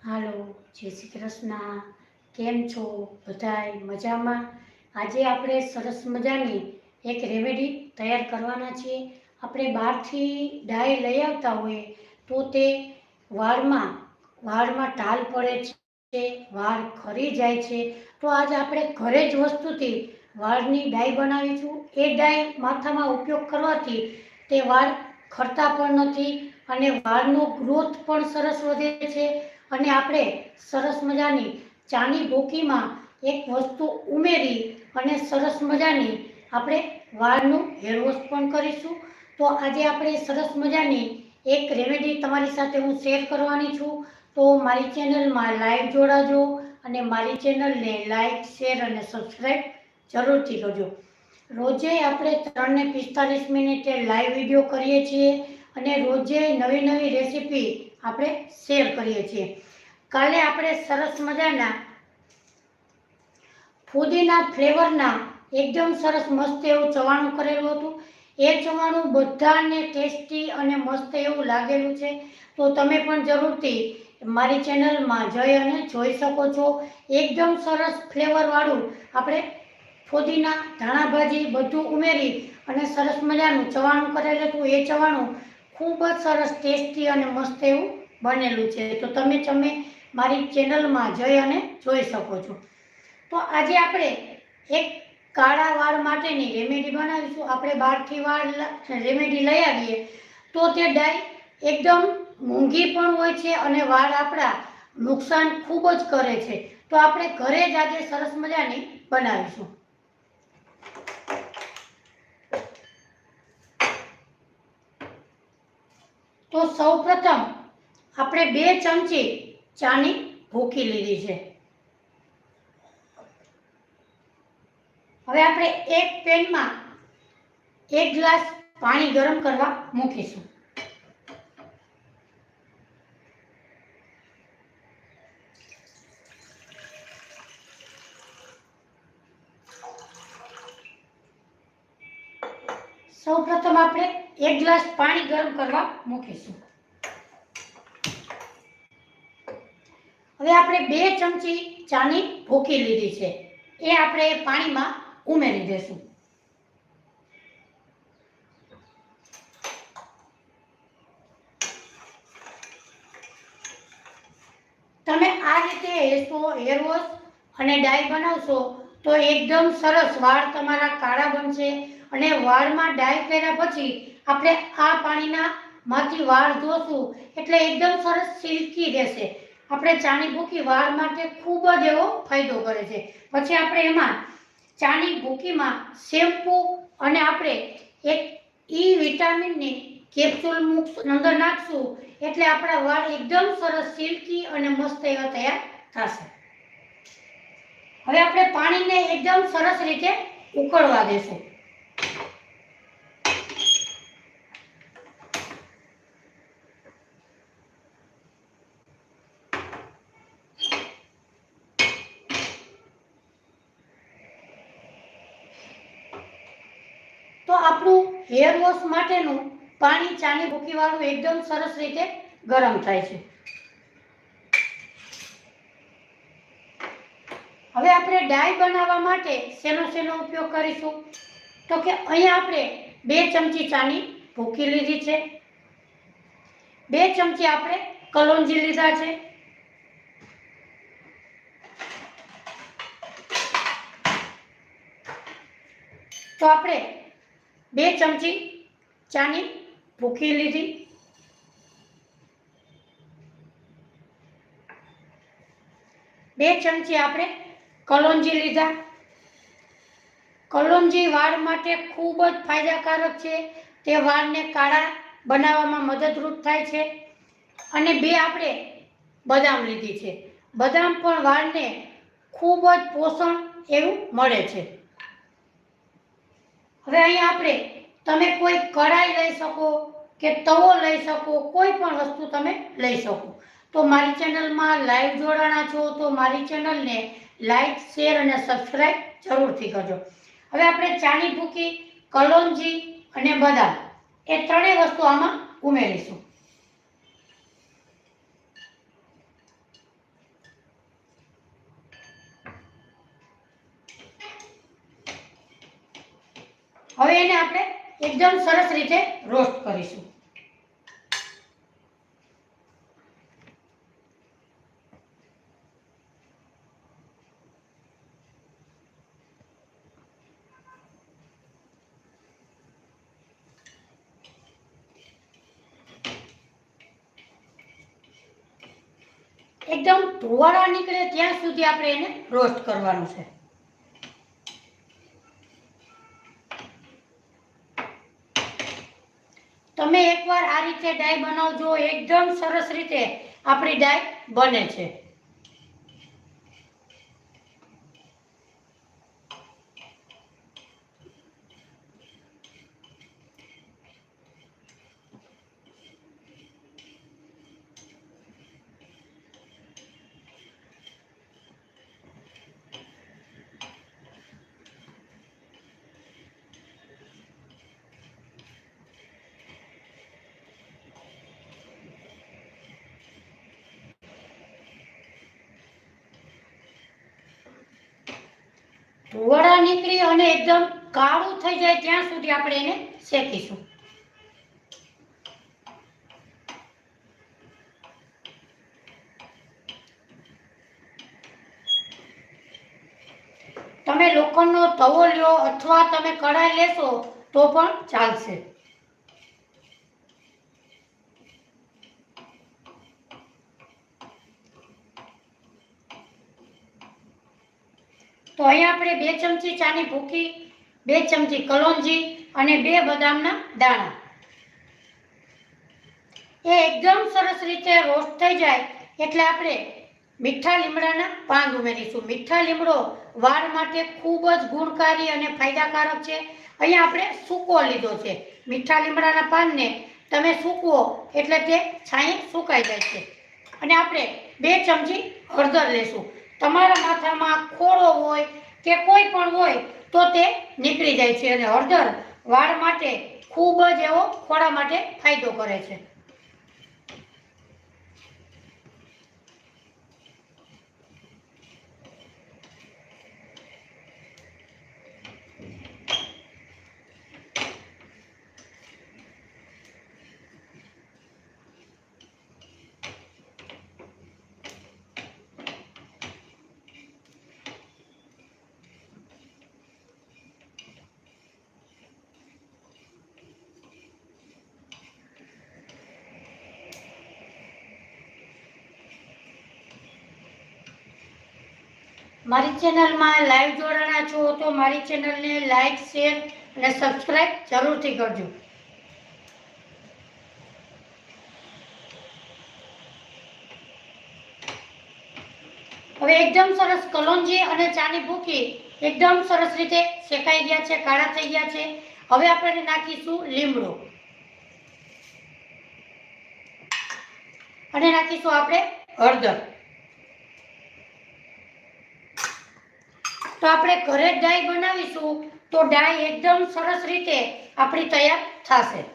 હાલો, જય શ્રી કૃષ્ણ. કેમ છો બધાય મજામાં? આજે આપણે સરસ મજાની એક રેમેડી તૈયાર કરવાના છીએ. આપણે બહારથી ડાય લઈ આવતા હોઈએ તો તે વાળમાં ટાલ પડે છે, વાળ ખરી જાય છે. તો આજે આપણે ઘરે જ વસ્તુથી વાળની ડાય બનાવીશું. એ ડાય માથામાં ઉપયોગ કરવાથી તે વાળ ખરતા પણ નથી અને વાળનો ગ્રોથ પણ સરસ વધે છે. અને આપણે સરસ મજાની ચાની ભૂકીમાં એક વસ્તુ ઉમેરી અને સરસ મજાની આપણે વાળનું હેર વોશ પણ કરીશું. તો આજે આપણે સરસ મજાની એક રેમેડી તમારી સાથે હું શેર કરવાની છું. તો મારી ચેનલમાં લાઈવ જોડાજો અને મારી ચેનલને લાઈક, શેર અને સબસ્ક્રાઈબ જરૂરથી કરજો. રોજે આપણે 3 ને 45 મિનિટે લાઈવ વિડીયો કરીએ છીએ અને રોજે નવી નવી રેસીપી આપણે શેર કરીએ છીએ. કાલે આપણે સરસ મજાના ફુદીના ફ્લેવરના એકદમ સરસ મસ્ત એવું ચવાણું કરેલું હતું. એ ચવાણું બધાને ટેસ્ટી અને મસ્ત એવું લાગેલું છે. તો તમે પણ જરૂરથી મારી ચેનલમાં જઈ અને જોઈ શકો છો. એકદમ સરસ ફ્લેવરવાળું આપણે ફુદીના, ધાણા ભાજી બધું ઉમેરી અને સરસ મજાનું ચવાણું કરેલું હતું. એ ચવાણું ખૂબ જ સરસ ટેસ્ટી અને મસ્ત એવું બનેલું છે. તો તમે મારી ચેનલમાં જઈ અને જોઈ શકો છો. તો આજે આપણે એક કાળા વાળ માટેની રેમેડી બનાવીશું. આપણે બહારથી વાળ રેમેડી લઈ આવીએ તો તે ડાય એકદમ મોંઘી પણ હોય છે અને વાળ આપણા નુકસાન ખૂબ જ કરે છે. તો આપણે ઘરે જ આજે સરસ મજાની બનાવીશું. તો સૌપ્રથમ આપણે 2 ચમચી ચાની ભૂકી લીધી છે. હવે આપણે એક પેનમાં 1 ગ્લાસ પાણી ગરમ કરવા મૂકીશું. સૌપ્રથમ આપણે 1 ગ્લાસ પાણી ગરમ કરવા મૂકીશું. હવે આપણે 2 ચમચી ચાની ભૂકી લીધી છે, એ આપણે પાણીમાં ઉમેરી દેશું. તમે આ રીતે હેર વોશ અને ડાય બનાવશો તો એકદમ સરસ વાળ તમારા કાળા બનશે. અને વાળમાં ડાય કર્યા પછી આપણે આ પાણીમાંથી વાળ ધોશું એટલે એકદમ સરસ સિલ્કી રહેશે. આપણે ચાની ભૂકી વાળ માટે ખૂબ જ એવો ફાયદો કરે છે. પછી આપણે એમાં ચાની ભૂકીમાં શેમ્પૂ અને આપણે એક વિટામિનની કેપ્સ્યુલ અંદર નાખશું એટલે આપણા વાળ એકદમ સરસ સિલ્કી અને મસ્ત એવા તૈયાર થશે. હવે આપણે પાણીને એકદમ સરસ રીતે ઉકળવા દેશું. તો આપણું હેર વોશ માટેનું પાણી ચાની ભૂકી વાળું એકદમ સરસ રીતે ગરમ થાય છે. હવે આપણે ડાય બનાવવા માટે શેનો ઉપયોગ કરીશું તો કે અહીંયા આપણે 2 ચમચી ચાની ભૂકી લીધી છે, 2 ચમચી આપણે કલોંજી લીધા છે, તો આપણે 2 ચમચી ચાની ભૂકી લીધી, 2 ચમચી આપણે કલોંજી લીધા. કલોંજી વાળ માટે ખૂબ જ ફાયદાકારક છે. તે વાળને કાળા બનાવવામાં મદદરૂપ થાય છે. અને 2 આપણે બદામ લીધી છે. બદામ પણ વાળને ખૂબ જ પોષણ એવું મળે છે. હવે અહીંયા આપણે તમે કોઈ કઢાઈ લઈ શકો કે તવો લઈ શકો, કોઈ પણ વસ્તુ તમે લઈ શકો. તો મારી ચેનલમાં લાઈવ જોડાણા છો તો મારી ચેનલને લાઈક, શેર અને સબસ્ક્રાઈબ જરૂરથી કરજો. હવે આપણે ચાની ભૂકી, કલોંજી અને બદામ એ 3 વસ્તુ આમાં ઉમેરીશું. હવે આપણે 2 ચમચી આપણે કલોંજી લીધી છે, 2 ચમચી આપણે બદામ લીધા છે, 2 ચમચી આપણે કલોંજી લીધા, 2 ચમચી આપણે બદામ લીધા, 2 ચમચી આપણે કલોંજી અને બદામ એ 3 વસ્તુ આમાં ઉમેરીશું. હવે એને આપણે એકદમ સરસ રીતે રોસ્ટ કરીશું. એકદમ ધોવાળા નીકળે ત્યાં સુધી આપણે એને રોસ્ટ કરવાનું છે. તમે એકવાર આ રીતે ડાય બનાવજો, એકદમ સરસ રીતે આપણી ડાય બને છે. ધોવાળા નીકળી અને એકદમ કાળું થઈ જાય ત્યાં સુધી આપણે એને શેકીશું. તમે લોખંડનો તવો લ્યો અથવા તમે કઢાઈ લેશો તો પણ ચાલશે. તો અહીંયા આપણે 2 ચમચી ચાની ભૂકી, 2 ચમચી કલોંજી અને 2 બદામના દાણા એ એકદમ સરસ રીતે રોસ્ટ થઈ જાય એટલે આપણે મીઠા લીમડાના પાન ઉમેરીશું. મીઠા લીમડો વાળ માટે ખૂબ જ ગુણકારી અને ફાયદાકારક છે. અહીંયા આપણે સૂકો લીધો છે. મીઠા લીમડાના પાનને તમે સૂકવો એટલે તે છાંયે સુકાઈ જાય છે. અને આપણે 2 ચમચી હળદર લેશું. તમારા માથામાં ખોડો હોય કે કોઈ પણ હોય તો તે નીકળી જાય છે અને હળદર વાળ માટે ખૂબ જ એવો ખોડા માટે ફાયદો કરે છે. મારી ચેનલમાં લાઈવ જોડાણા છો તો મારી ચેનલને લાઈક, શેર અને સબસ્ક્રાઇબ જરૂરથી કરજો. હવે એકદમ સરસ કલોંજી અને ચાની ભૂકી એકદમ સરસ રીતે શેકાઈ ગયા છે, કાળા થઈ ગયા છે. હવે આપણે નાખીશું લીમડો અને નાખીશું આપણે હળદર. તો આપણે ઘરે જ ડાય બનાવીશું તો ડાય એકદમ સરસ રીતે આપણી તૈયાર થશે.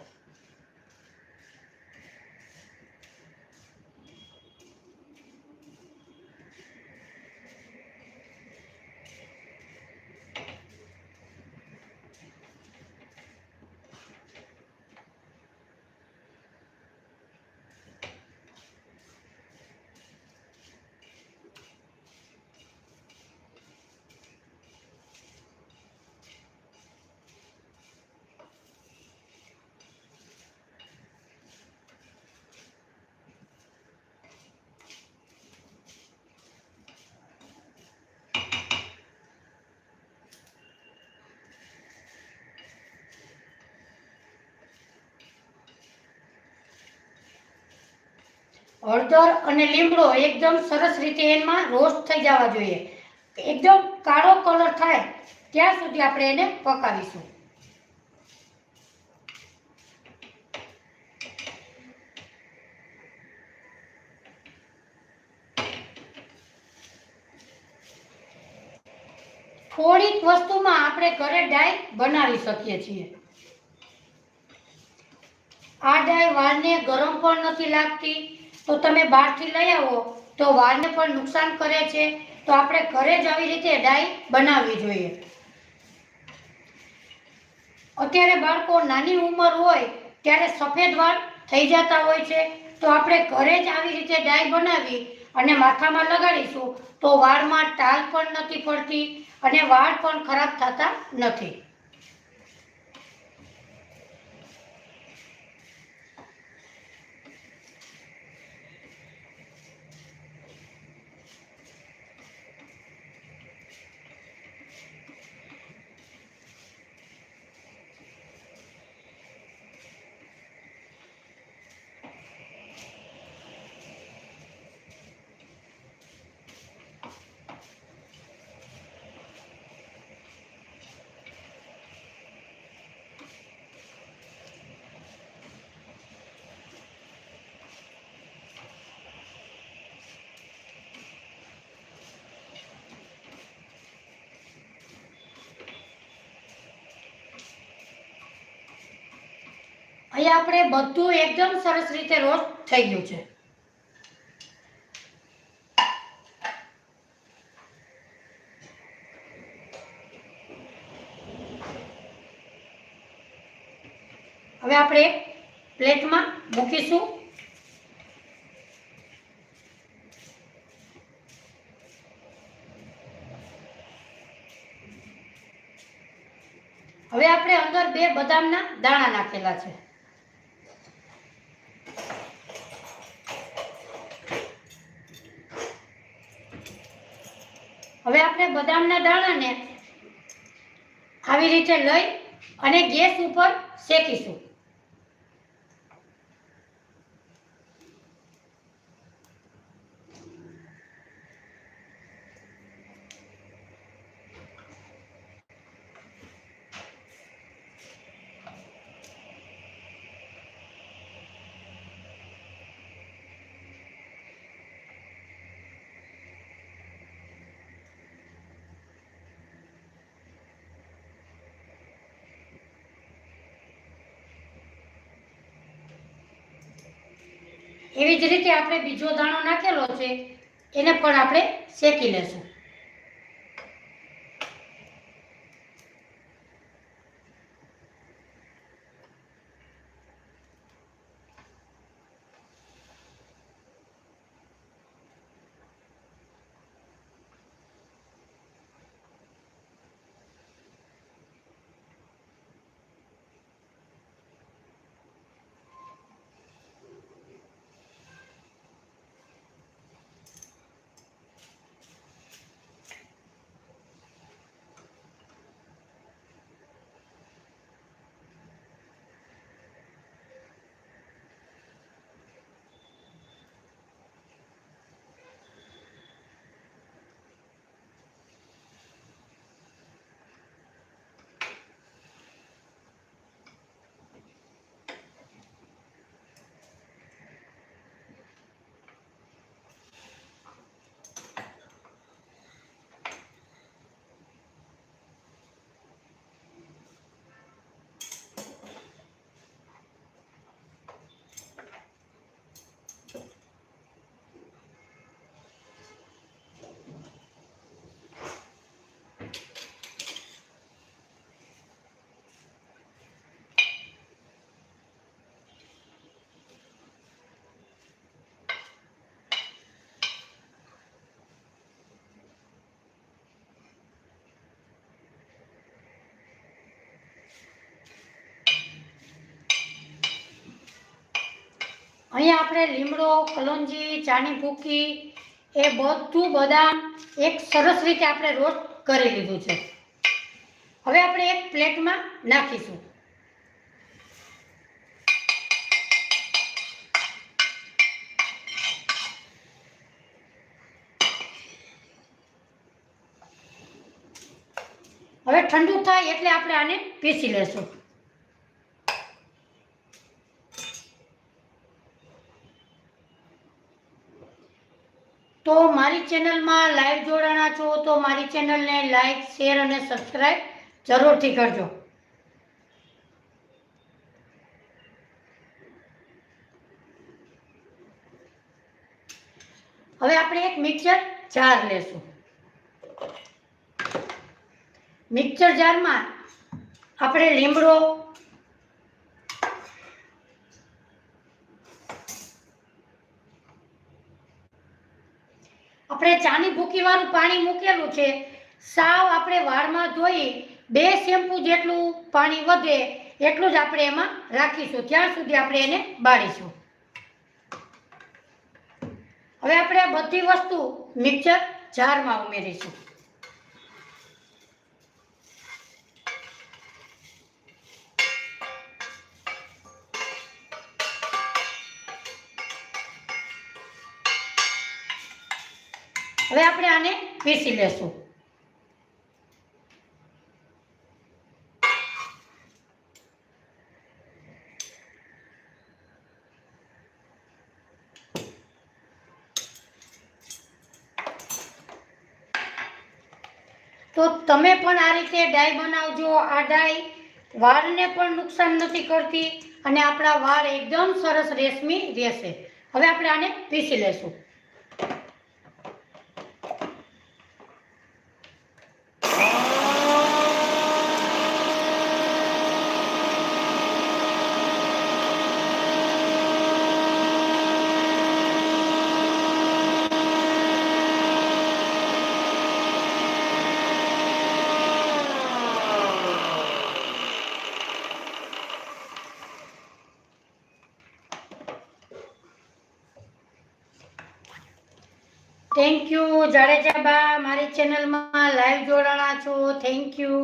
હળદર અને લીમડો એકદમ સરસ રીતે એમાં રોસ્ટ થઈ જવા જોઈએ. એકદમ કાળો કલર થાય ત્યાં સુધી આપણે એને પકાવીશું. થોડીક વસ્તુમાં આપણે ઘરે ડાય બનાવી શકીએ છીએ. આ ડાય વાળને ગરમ પણ નથી લાગતી. તો તમે બહારથી લઈ આવો તો વાળને પણ નુકસાન કરે છે. તો આપણે ઘરે જ આવી રીતે ડાય બનાવવી જોઈએ. અત્યારે બાળકો નાની ઉંમર હોય ત્યારે સફેદ વાળ થઈ જતા હોય છે, તો આપણે ઘરે જ આવી રીતે ડાય બનાવી અને માથામાં લગાડીશું તો વાળમાં ટાલ પણ નથી પડતી અને વાળ પણ ખરાબ થતા નથી. અહીંયા આપણે બધું એકદમ સરસ રીતે રોસ્ટ થઈ ગયું છે. હવે આપણે એક પ્લેટમાં મૂકીશું. હવે આપણે અંદર 2 બદામના દાણા નાખેલા છે. હવે આપણે બદામના દાણાને આવી રીતે લઈ અને ગેસ ઉપર શેકીશું. એવી જ રીતે આપણે બીજો દાણો નાખેલો છે એને પણ આપણે શેકી લેશું. અહીંયા આપણે લીમડો, કલોંજી, ચાની ભૂકી એ બધું બદામ એક સરસ રીતે આપણે રોસ્ટ કરી લીધું છે. હવે આપણે એક પ્લેટમાં નાખીશું. હવે ઠંડુ થાય એટલે આપણે આને પીસી લેશું. તો મારી ચેનલમાં લાઈવ જોડાણા છો તો મારી ચેનલને લાઈક, શેર અને સબસ્ક્રાઈબ જરૂરથી કરજો. હવે આપણે એક મિક્સર જાર લેશું. મિક્સર જારમાં આપણે લીમડો, આપણે ચાની ભૂકી વાળું પાણી મૂકેલું છે, સાવ આપણે વાળમાં ધોઈ 2 શેમ્પુ જેટલું પાણી વધે એટલું જ આપણે એમાં રાખીશું, ત્યાં સુધી આપણે એને બાળીશું. હવે આપણે આ બધી વસ્તુ મિક્સર જારમાં ઉમેરીશું. હવે આપણે આને પીસી લેશું. તો તમે પણ આ રીતે ડાઈ બનાવજો. આ ડાઈ વાળને પણ નુકસાન નથી કરતી અને આપણા વાળ એકદમ સરસ રેશમી રહેશે. હવે આપણે આને પીસી લેશું. થેન્ક યુ જાડેજા બા, મારી ચેનલમાં લાઈવ જોડાણા છો. Thank you.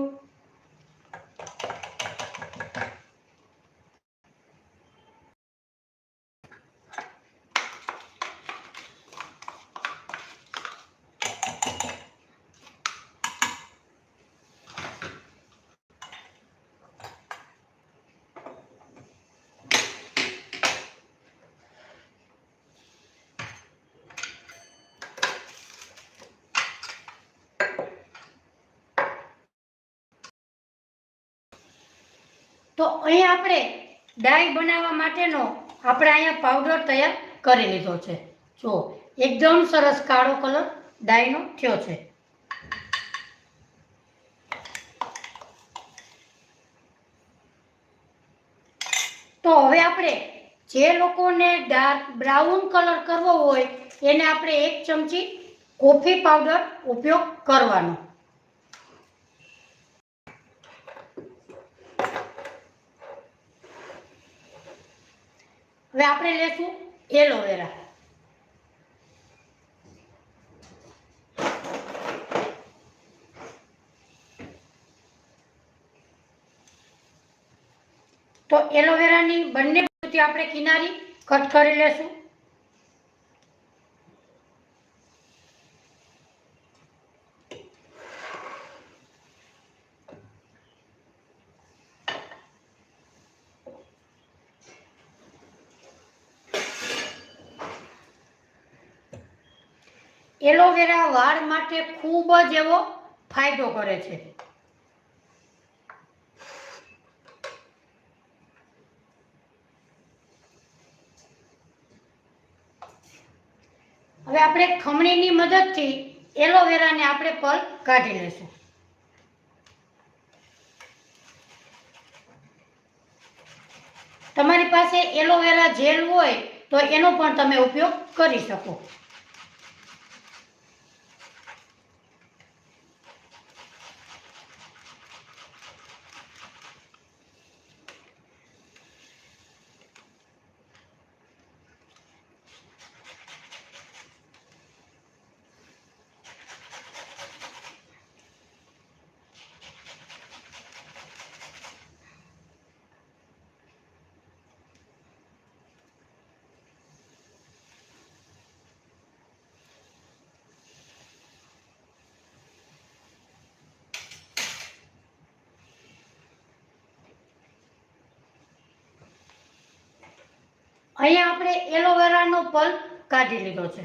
તો અહીંયા આપણે ડાઈ બનાવવા માટેનો આપણે અહીંયા પાવડર તૈયાર કરી લીધો છે. જો એકદમ સરસ કાળો કલર ડાઈનો થયો છે. તો હવે આપણે જે લોકોને ડાર્ક બ્રાઉન કલર કરવો હોય એને આપણે 1 ચમચી કોફી પાવડર ઉપયોગ કરવાનો. હવે આપણે લેશું એલોવેરા. તો એલોવેરાની બંને બાજુથી આપણે કિનારી કટ કરી લેશું. એલોવેરા વાળ માટે ખૂબ જ એવો ફાયદો કરે છે. હવે આપણે ખમણીની મદદથી એલોવેરાને આપણે પલ્પ કાઢી લેશું. તમારી પાસે એલોવેરા જેલ હોય તો એનો પણ તમે ઉપયોગ કરી શકો. અહીંયા આપણે એલોવેરાનો પલ્પ કાઢી લીધો છે.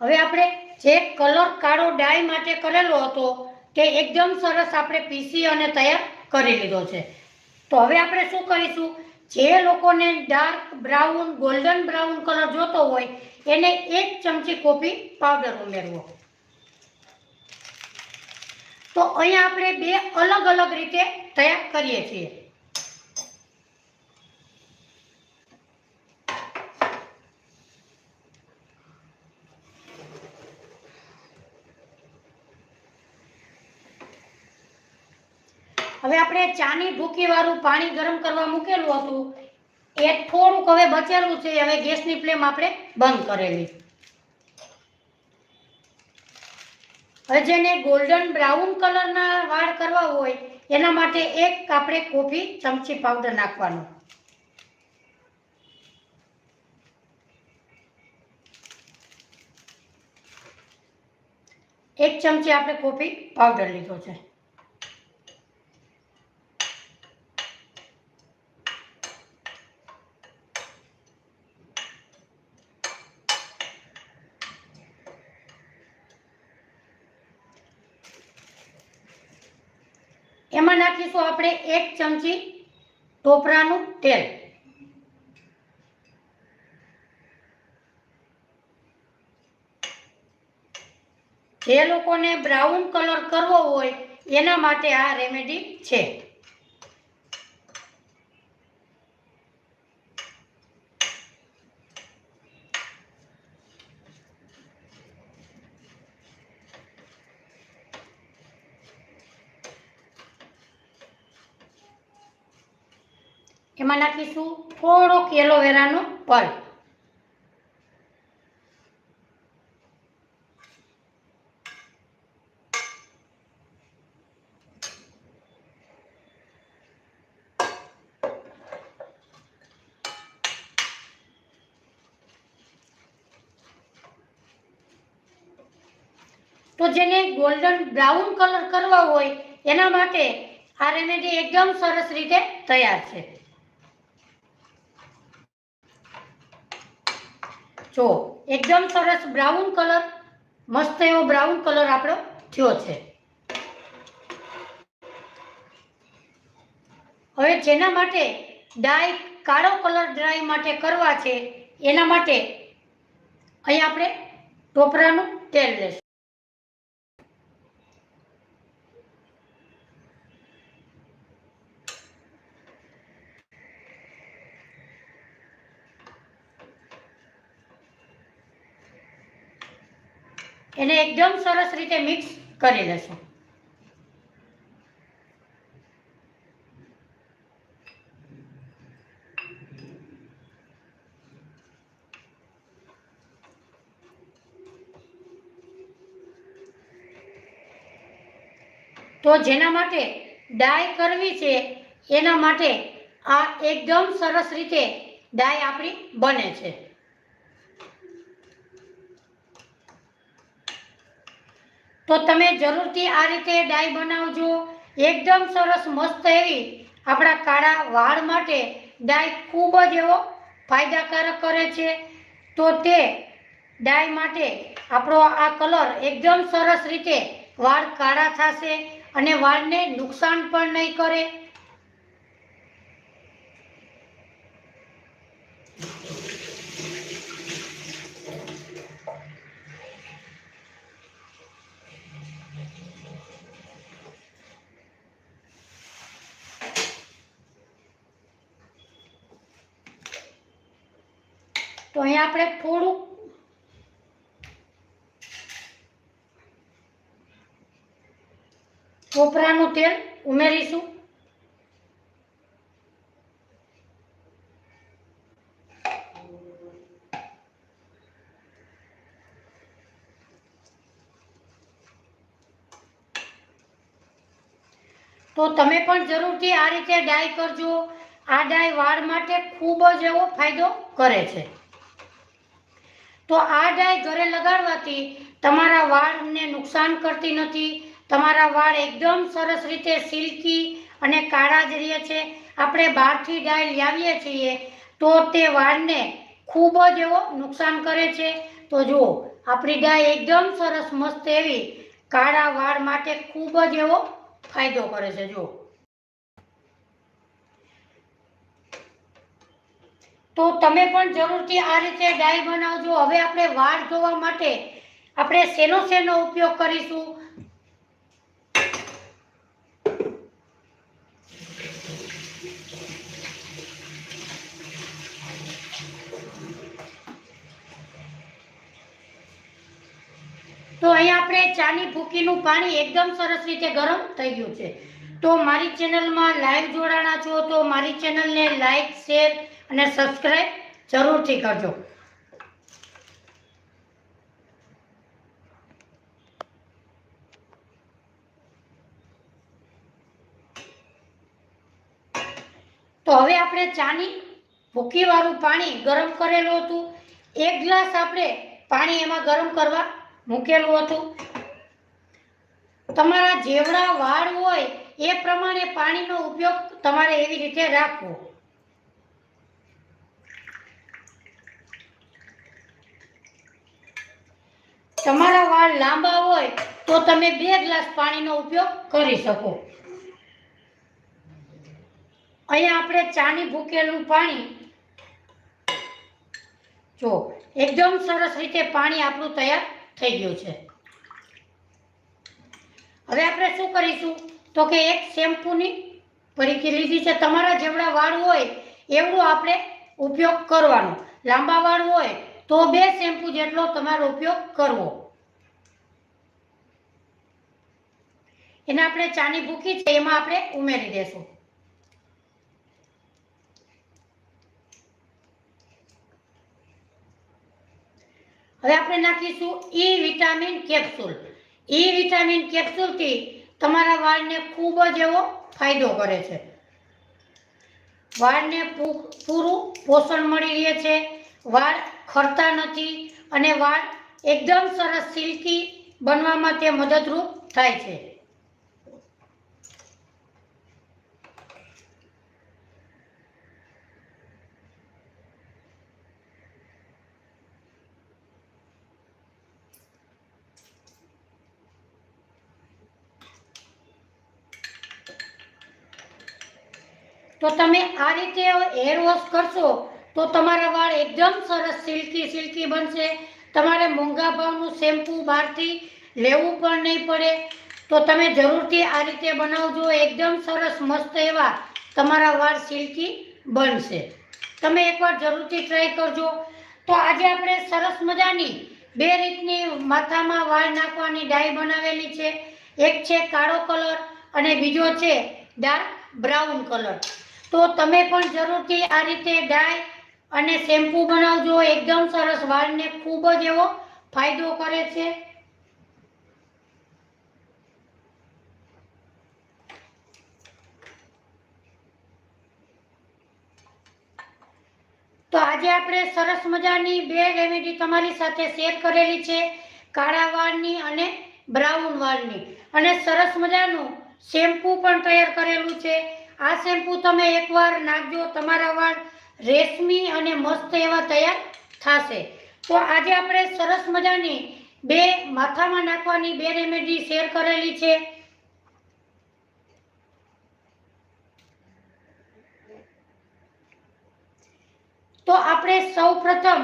હવે આપણે જે કલર કાળો ડાય માટે કરેલો હતો તે એકદમ સરસ આપણે પીસી અને તૈયાર કરી લીધો છે। તો હવે આપણે શું કરીશું, જે લોકોને dark brown golden brown colour જોતો હોય એને 1 ચમચી કોફી પાવડર ઉમેરવો। તો અહીંયા આપણે બે અલગ અલગ રીતે તૈયાર કરીએ છીએ। હવે આપણે ચાની ભૂકી વાળું પાણી ગરમ કરવા મૂકેલું હતું એ થોડુંક હવે બચેલું છે। હવે ગેસની ફ્લેમ આપણે બંધ કરેલી। હવે જેને ગોલ્ડન બ્રાઉન કલરના વાળ કરવા હોય એના માટે 1 આપણે કોફી ચમચી પાવડર નાખવાનો। 1 ચમચી આપણે કોફી પાવડર લીધો છે। એમાં નાખીશું આપણે 1 ચમચી ટોપરાનું તેલ। જે લોકોને બ્રાઉન કલર કરવો હોય એના માટે આ રેમેડી છે। એમાં નાખીશું થોડોક એલોવેરાનો પલ્પ। તો જેને ગોલ્ડન બ્રાઉન કલર કરવા હોય એના માટે આ રેમેડી એકદમ સરસ રીતે તૈયાર છે। જો એકદમ સરસ બ્રાઉન કલર, મસ્ત એવો બ્રાઉન કલર આપણો થયો છે। હવે જેના માટે ડાય કાળો કલર ડ્રાય માટે કરવા છે એના માટે અહીં આપણે ટોપરાનું તેલ લેશું। એને એકદમ સરસ રીતે મિક્સ કરી લેશું। તો જેના માટે ડાય કરવી છે એના માટે આ એકદમ સરસ રીતે ડાય આપણી બને છે। તો તમે જરૂરથી આ રીતે ડાય બનાવજો। એકદમ સરસ મસ્ત એવી આપણા કાળા વાળ માટે ડાય ખૂબ જ એવો ફાયદાકારક કરે છે। તો તે ડાય માટે આપણો આ કલર એકદમ સરસ રીતે વાળ કાળા થશે અને વાળને નુકસાન પણ નહીં કરે। તો અહીંયા આપણે થોડુંક ટોપરાનું તેલ ઉમેરીશું। તો તમે પણ જરૂરથી આ રીતે ડાય કરજો। આ ડાય વાળ માટે ખૂબ જ એવો ફાયદો કરે છે। તો આ ડાય ઘરે લગાડવાથી તમારા વાળને નુકસાન કરતી નથી। તમારા વાળ એકદમ સરસ રીતે સિલ્કી અને કાળા જ રહે છે। આપણે બહારથી ડાય લાવીએ છીએ તો તે વાળને ખૂબ જ એવો નુકસાન કરે છે। તો જુઓ આપણી ડાય એકદમ સરસ મસ્ત એવી કાળા વાળ માટે ખૂબ જ એવો ફાયદો કરે છે. જો તો તમે પણ જરૂરથી આ રીતે ડાય બનાવજો. હવે આપણે વાળ ધોવા માટે આપણે શેનો ઉપયોગ કરીશું? તો અહીંયા આપણે ચાની ભૂકીનું પાણી એકદમ સરસ રીતે ગરમ થઈ ગયું છે. તો મારી ચેનલમાં લાઈવ જોડાણા છો તો મારી ચેનલને લાઈક, શેર અને સબસ્ક્રાઈબ જરૂરથી કરજો. તો હવે આપણે ચાની ભૂકીવાળું પાણી ગરમ કરેલું હતું. 1 ગ્લાસ આપણે પાણી એમાં ગરમ કરવા મૂકેલું હતું. તમારા જેવડા વાળ હોય એ પ્રમાણે પાણીનો ઉપયોગ તમારે એવી રીતે રાખવો. તમારા વાળ લાંબા હોય તો તમે 2 ગ્લાસ પાણીનો ઉપયોગ કરી શકો. અહીંયા આપણે ચાની ભૂકેલું પાણી જો એકદમ સરસ રીતે પાણી આપણું તૈયાર થઈ ગયું છે. હવે આપણે શું કરીશું તો કે એક શેમ્પૂની પરીકી લીધી છે. તમારા જેવડા વાળ હોય એવડું આપણે ઉપયોગ કરવાનો. લાંબા વાળ હોય તો 2 શેમ્પૂ જેટલો તમારો ઉપયોગ કરવો. એને આપણે ચાની ભૂકી છે એમાં આપણે ઉમેરી દેશું. હવે આપણે નાખીશું E vitamin capsule. E vitamin કેપ્સ્યુલથી તમારા વાળને ખૂબ જ એવો ફાયદો કરે છે. વાળને પૂરું પોષણ મળી રહે છે, વાળ ખરતા નથી અને વાળ એકદમ સરસ સિલ્કી બનવામાં તે મદદરૂપ થાય છે. તો તમે આ રીતે હેર વોશ કરશો તો તમારા વાળ એકદમ સરસ સિલ્કી બનશે. તમારે મોંઘા ભાવનું શેમ્પૂ બહારથી લેવું પણ નહીં પડે. તો તમે જરૂરથી આ રીતે બનાવજો. એકદમ સરસ મસ્ત એવા તમારા વાળ સિલ્કી બનશે. તમે એકવાર જરૂરથી ટ્રાય કરજો. તો આજે આપણે સરસ મજાની 2 રીતની માથામાં વાળ નાખવાની ડાય બનાવેલી છે. એક છે કાળો કલર અને બીજો છે ડાર્ક બ્રાઉન કલર. તો તમે પણ જરૂરથી આ રીતે ડાય અને શેમ્પૂ બનાવજો. એકદમ સરસ વાળને ખૂબ જ એવો ફાયદો કરે છે. તો આજે આપણે સરસ મજાની 2 રેમેડી તમારી સાથે શેર કરેલી છે. કાળા વાળની અને બ્રાઉન વાળની. અને સરસ મજાનું શેમ્પૂ પણ તૈયાર કરેલું છે. આ શેમ્પૂ તમે એકવાર નાખજો, તમારા વાળ રેશમી અને મસ્ત એવા તૈયાર થશે. તો આજે આપણે સરસ મજાની 2 માથામાં નાખવાની 2 રેમેડી શેર કરેલી છે. તો આપણે સૌપ્રથમ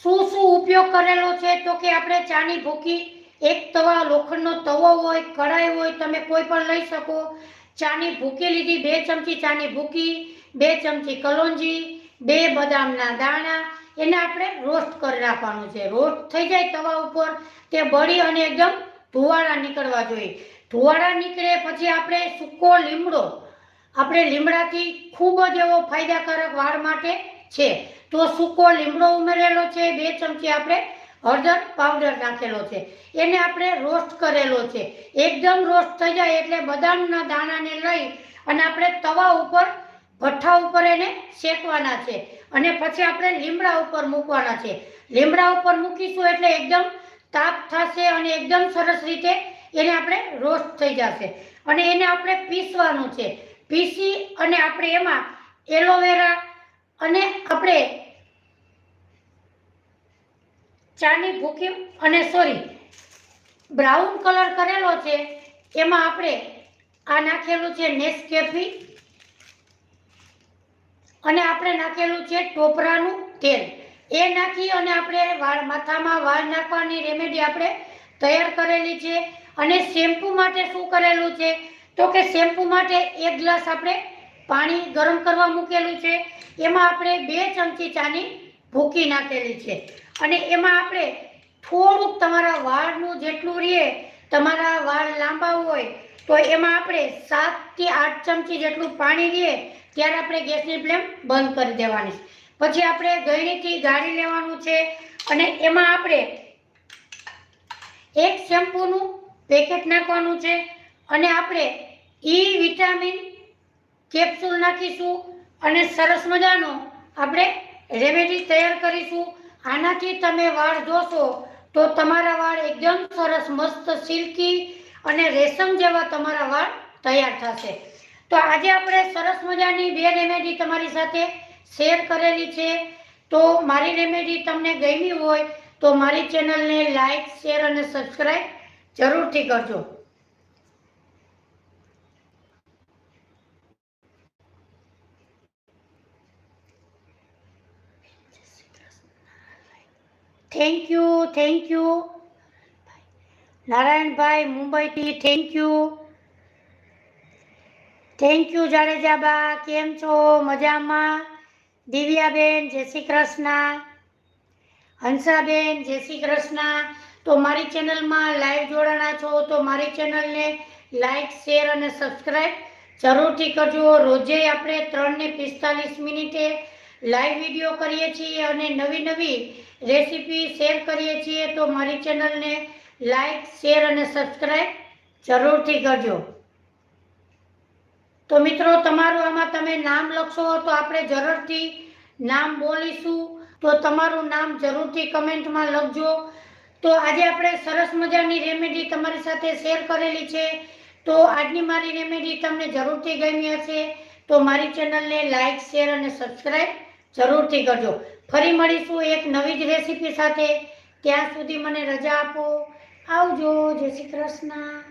શું ઉપયોગ કરેલો છે તો કે આપણે ચાની ભૂકી, એક તવા, લોખંડનો તવો હોય, કઢાઈ હોય, તમે કોઈ પણ લઈ શકો. ચાની ભૂકી લીધી, 2 ચમચી ચાની ભૂકી, 2 ચમચી કલોંજી, 2 બદામના દાણા. એને આપણે રોસ્ટ કરી નાખવાનું છે. રોસ્ટ થઈ જાય તવા ઉપર તે બળી અને એકદમ ધુવાળા નીકળવા જોઈએ. ધુવાળા નીકળે પછી આપણે સૂકો લીમડો, આપણે લીમડાથી ખૂબ જ એવો ફાયદાકારક વાળ માટે છે. તો સૂકો લીમડો ઉમેરેલો છે. 2 ચમચી આપણે હળદર પાવડર નાખેલો છે. એને આપણે રોસ્ટ કરેલો છે. એકદમ રોસ્ટ થઈ જાય એટલે બદામના દાણાને લઈ અને આપણે તવા ઉપર, ભઠ્ઠા ઉપર એને શેકવાના છે. અને પછી આપણે લીમડા ઉપર મૂકવાના છે. લીમડા ઉપર મૂકીશું એટલે એકદમ તાપ થશે અને એકદમ સરસ રીતે એને આપણે રોસ્ટ થઈ જશે. અને એને આપણે પીસવાનું છે. પીસી અને આપણે એમાં એલોવેરા અને આપણે ચાની ભૂકી અને સોરી બ્રાઉન કલર કરેલો છે એમાં આપણે આ નાખેલું છે નેસ્કેફી અને આપણે નાખેલું છે ટોપરાનું તેલ. એ નાખી અને આપણે માથામાં વાળ નાખવાની રેમેડી આપણે તૈયાર કરેલી છે. અને શેમ્પૂ માટે શું કરેલું છે તો કે શેમ્પૂ માટે 1 ગ્લાસ આપણે પાણી ગરમ કરવા મૂકેલું છે. એમાં આપણે 2 ચમચી ચાની ભૂકી નાખેલી છે અને એમાં આપણે થોડુંક તમારા વાળનું જેટલું રહે, તમારા વાળ લાંબા હોય તો એમાં આપણે 7 થી 8 ચમચી જેટલું પાણી રહે ત્યારે આપણે ગેસની ફ્લેમ બંધ કરી દેવાની. પછી આપણે ગળણીથી ગાળી લેવાનું છે અને એમાં આપણે 1 શેમ્પૂનું પેકેટ નાખવાનું છે અને આપણે ઈ વિટામિન કેપ્સ્યુલ નાખીશું અને સરસ મજાનો આપણે રેમેડી તૈયાર કરીશું. આનાથી તમે વાળ જોશો તો તમારા વાળ એકદમ સરસ મસ્ત સિલ્કી અને રેશમ જેવા તમારા વાળ તૈયાર થશે. તો આજે આપણે સરસ મજાની 2 રેમેડી તમારી સાથે શેર કરેલી છે. તો મારી રેમેડી તમને ગમી હોય તો મારી ચેનલને લાઈક, શેર અને સબસ્ક્રાઈબ જરૂરથી કરજો. થેન્ક યુ નારાયણભાઈ મુંબઈથી. Thank you Jadejaba. કેમ છો? મજામાં? દિવ્યાબેન જય શ્રી કૃષ્ણ. હંસાબેન જય શ્રી કૃષ્ણ. તો મારી ચેનલમાં લાઈવ જોડાણા છો તો મારી ચેનલને લાઈક, શેર અને સબસ્ક્રાઈબ જરૂરથી કરજો. રોજે આપણે 3 ને 45 મિનિટે લાઈવ વિડીયો કરીએ છીએ અને નવી રેસીપી શેર કરીએ છીએ. તો મારી ચેનલને લાઈક, શેર અને સબસ્ક્રાઈબ જરૂરથી કરજો. તો મિત્રો તમારું આમાં તમે નામ લખશો તો આપણે જરૂરથી નામ બોલીશું. તો તમારું નામ જરૂરથી કમેન્ટમાં લખજો. તો આજે આપણે સરસ મજાની રેમેડી તમારી સાથે શેર કરેલી છે. તો આજની મારી રેમેડી તમને જરૂરથી ગમી હશે તો મારી ચેનલને લાઈક, શેર અને સબસ્ક્રાઈબ જરૂરથી કરજો. ફરી મળીશું એક નવી જ રેસીપી સાથે. ત્યાં સુધી મને રજા આપો. આવજો. જય શ્રી કૃષ્ણ.